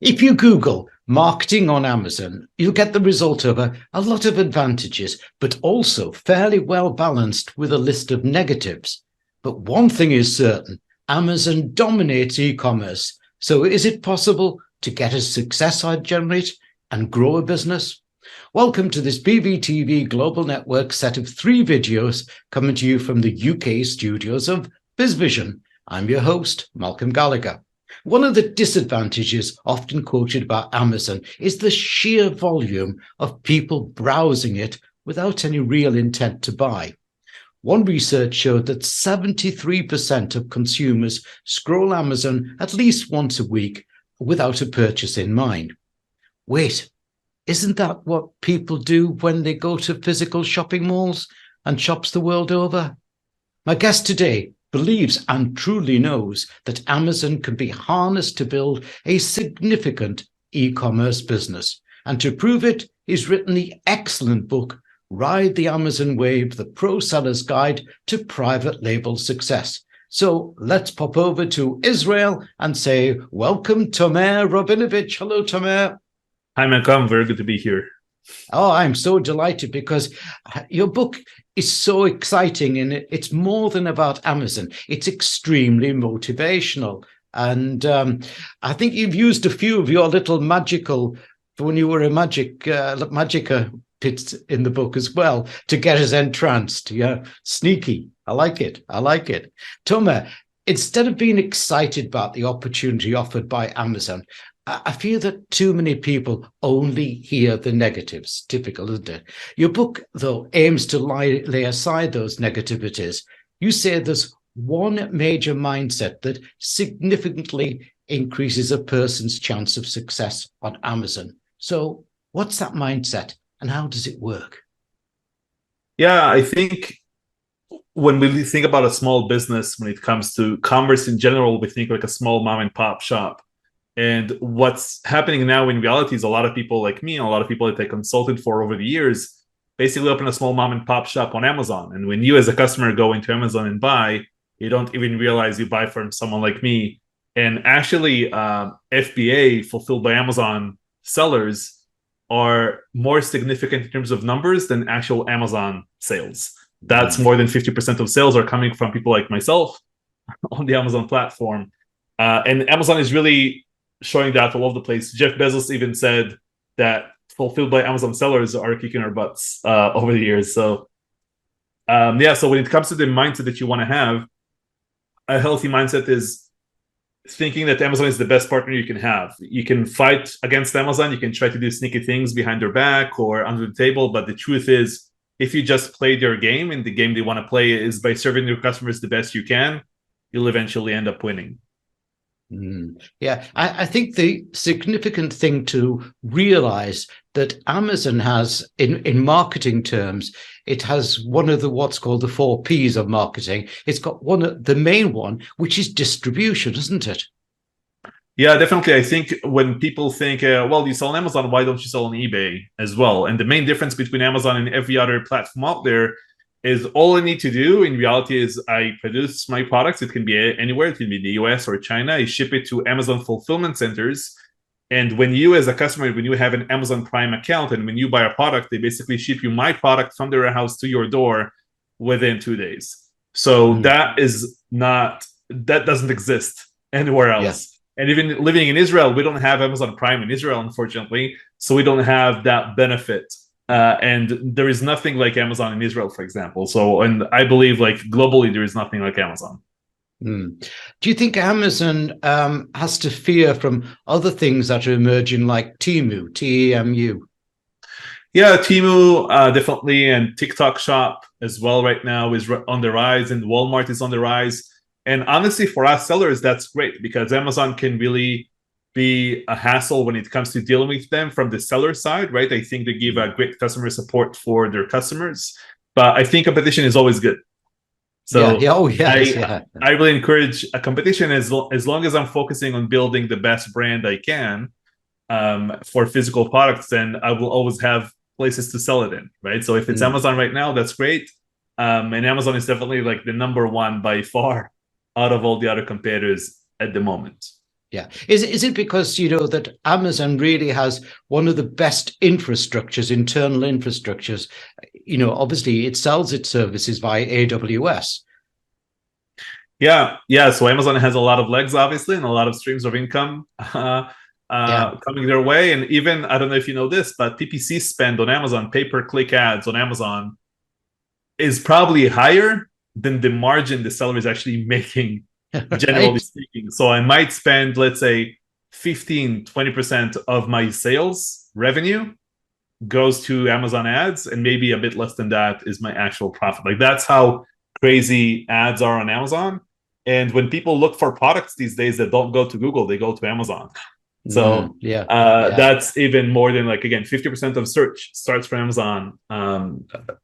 If you Google marketing on Amazon, you'll get the result of a lot of advantages, but also fairly well balanced with a list of negatives. But one thing is certain, Amazon dominates e-commerce. So is it possible to get a success I'd generate and grow a business? Welcome to this BVTV Global Network set of 3 videos coming to you from the UK studios of BizVision. I'm your host, Malcolm Gallagher. One of the disadvantages often quoted about Amazon is the sheer volume of people browsing it without any real intent to buy. One research showed that 73% of consumers scroll Amazon at least once a week without a purchase in mind. Wait, isn't that what people do when they go to physical shopping malls and shops the world over? My guest today believes and truly knows that Amazon can be harnessed to build a significant e-commerce business. And to prove it, he's written the excellent book, Ride the Amazon Wave, the Pro Seller's Guide to Private Label Success. So let's pop over to Israel and say, welcome, Tomer Rabinovich. Hello, Tomer. Hi, Malcolm. Very good to be here. Oh, I'm so delighted because your book is so exciting and it's more than about Amazon. It's extremely motivational. And I think you've used a few of your little magical, when you were a magica bits in the book as well, to get us entranced. Yeah, sneaky. I like it. I like it. Tomer, instead of being excited about the opportunity offered by Amazon, I feel that too many people only hear the negatives. Typical, isn't it? Your book, though, aims to lay aside those negativities. You say there's one major mindset that significantly increases a person's chance of success on Amazon. So what's that mindset and how does it work? Yeah, I think when we think about a small business, when it comes to commerce in general, we think like a small mom and pop shop. And what's happening now in reality is a lot of people like me and a lot of people that I consulted for over the years basically open a small mom and pop shop on Amazon. And when you as a customer go into Amazon and buy, you don't even realize you buy from someone like me. And actually, FBA, Fulfilled by Amazon sellers, are more significant in terms of numbers than actual Amazon sales. That's more than 50% of sales are coming from people like myself on the Amazon platform. And Amazon is really showing that all over the place. Jeff Bezos even said that Fulfilled by Amazon sellers are kicking our butts over the years. So so when it comes to the mindset that you want to have, a healthy mindset is thinking that Amazon is the best partner you can have. You can fight against Amazon, you can try to do sneaky things behind their back or under the table, but the truth is, if you just play their game, and the game they want to play is by serving your customers the best you can, you'll eventually end up winning. Yeah, I think the significant thing to realize that Amazon has, in marketing terms, it has one of what's called the 4 Ps of marketing. It's got the main one, which is distribution, isn't it? Yeah, definitely. I think when people think, well, you sell on Amazon, why don't you sell on eBay as well? And the main difference between Amazon and every other platform out there is all I need to do in reality is I produce my products. It can be anywhere. It can be the US or China. I ship it to Amazon fulfillment centers. And when you as a customer, when you have an Amazon Prime account and when you buy a product, they basically ship you my product from their house to your door within 2 days. So that doesn't exist anywhere else. Yeah. And even living in Israel, we don't have Amazon Prime in Israel, unfortunately. So we don't have that benefit. And there is nothing like Amazon in Israel, for example. So, and I believe like globally, there is nothing like Amazon. Do you think Amazon has to fear from other things that are emerging like Temu, T-E-M-U? Yeah, Temu definitely, and TikTok Shop as well right now is on the rise, and Walmart is on the rise. And honestly, for us sellers, that's great because Amazon can really be a hassle when it comes to dealing with them from the seller side, right? I think they give a great customer support for their customers, but I think competition is always good. So I really encourage a competition as long as I'm focusing on building the best brand I can for physical products, then I will always have places to sell it in, right? So if it's Amazon right now, that's great. And Amazon is definitely like the #1 by far out of all the other competitors at the moment. Yeah. Is it because, that Amazon really has one of the best infrastructures, internal infrastructures? Obviously it sells its services via AWS. Yeah. So Amazon has a lot of legs, obviously, and a lot of streams of income Yeah. coming their way. And even, I don't know if you know this, but PPC spend on Amazon, pay-per-click ads on Amazon, is probably higher than the margin the seller is actually making, generally Right. speaking. So I might spend, let's say, 15-20% of my sales revenue goes to Amazon ads, and maybe a bit less than that is my actual profit. Like, that's how crazy ads are on Amazon. And when people look for products these days that don't go to Google, they go to Amazon. So Yeah. Yeah. that's even more than, like, again, 50% of search starts from Amazon,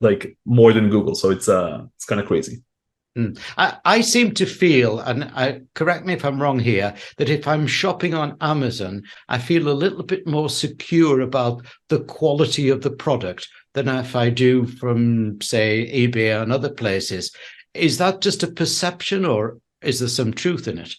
like more than Google. So it's kind of crazy. I seem to feel, and correct me if I'm wrong here, that if I'm shopping on Amazon, I feel a little bit more secure about the quality of the product than if I do from, say, eBay and other places. Is that just a perception, or is there some truth in it?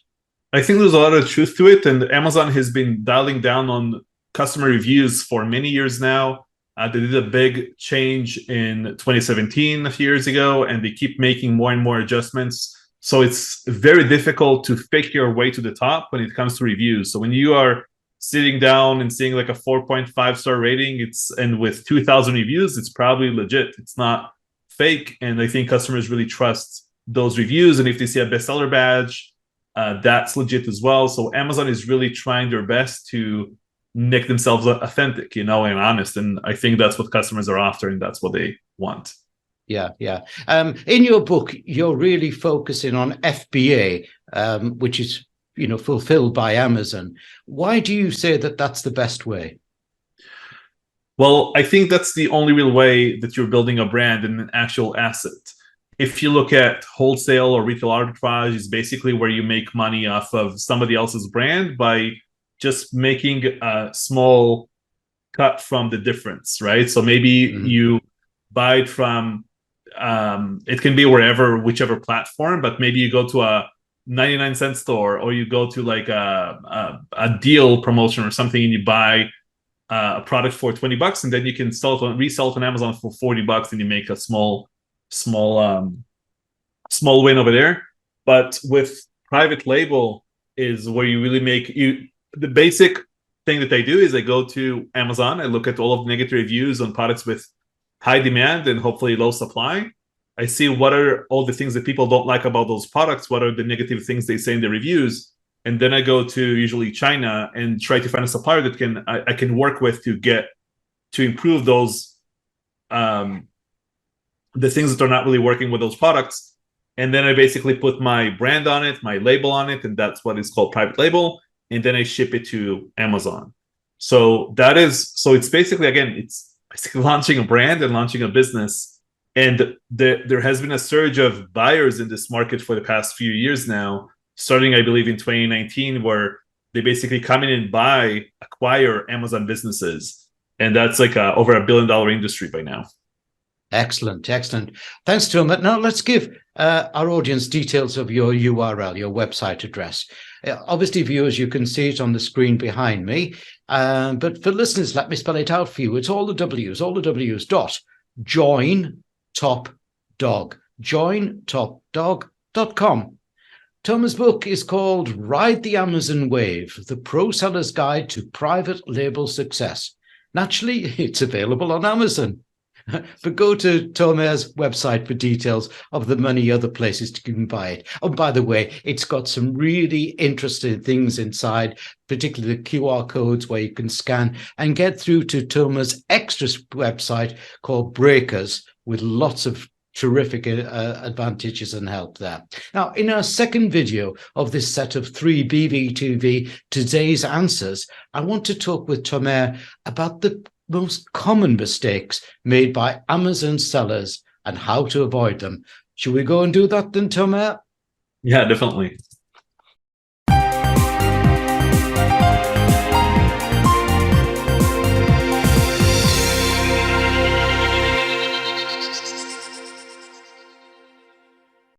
I think there's a lot of truth to it, and Amazon has been dialing down on customer reviews for many years now. They did a big change in 2017, a few years ago, and they keep making more and more adjustments. So it's very difficult to fake your way to the top when it comes to reviews. So when you are sitting down and seeing like a 4.5-star rating, and with 2,000 reviews, it's probably legit. It's not fake, and I think customers really trust those reviews. And if they see a bestseller badge, that's legit as well. So Amazon is really trying their best to make themselves authentic, and honest. And I think that's what customers are after, and that's what they want. Yeah. In your book, you're really focusing on FBA, which is, fulfilled by Amazon. Why do you say that that's the best way? Well, I think that's the only real way that you're building a brand and an actual asset. If you look at wholesale or retail arbitrage, is basically where you make money off of somebody else's brand by just making a small cut from the difference, right? So maybe you buy it from, it can be whichever platform, but maybe you go to a 99-cent store, or you go to like a deal promotion or something, and you buy a product for $20, and then you can resell it on Amazon for $40, and you make a small win over there. But with private label is where you really the basic thing that I do is I go to Amazon, I look at all of the negative reviews on products with high demand and hopefully low supply. I see what are all the things that people don't like about those products, what are the negative things they say in the reviews, and then I go to usually China and try to find a supplier that I can work with to improve those the things that are not really working with those products. And then I basically put my brand on it, my label on it, and that's what is called private label. And then I ship it to Amazon. So it's basically, again, it's basically launching a brand and launching a business. And there has been a surge of buyers in this market for the past few years now, starting, I believe, in 2019, where they basically come in and acquire Amazon businesses. And that's like over $1 billion industry by now. Excellent. Thanks, Tom. Now let's give our audience details of your URL, your website address. Obviously, viewers, you can see it on the screen behind me. But for listeners, let me spell it out for you. It's all the W's. jointopdog.com. Thomas' book is called Ride the Amazon Wave, The Pro Seller's Guide to Private Label Success. Naturally, it's available on Amazon. But go to Thomas' website for details of the many other places you can buy it. Oh, by the way, it's got some really interesting things inside, particularly the QR codes where you can scan and get through to Thomas' extra website called Breakers, with lots of terrific advantages and help there. Now, in our second video of this set of 3 BVTV Today's Answers, I want to talk with Thomas about the most common mistakes made by Amazon sellers and how to avoid them. Should we go and do that then, Thomas? Yeah, definitely.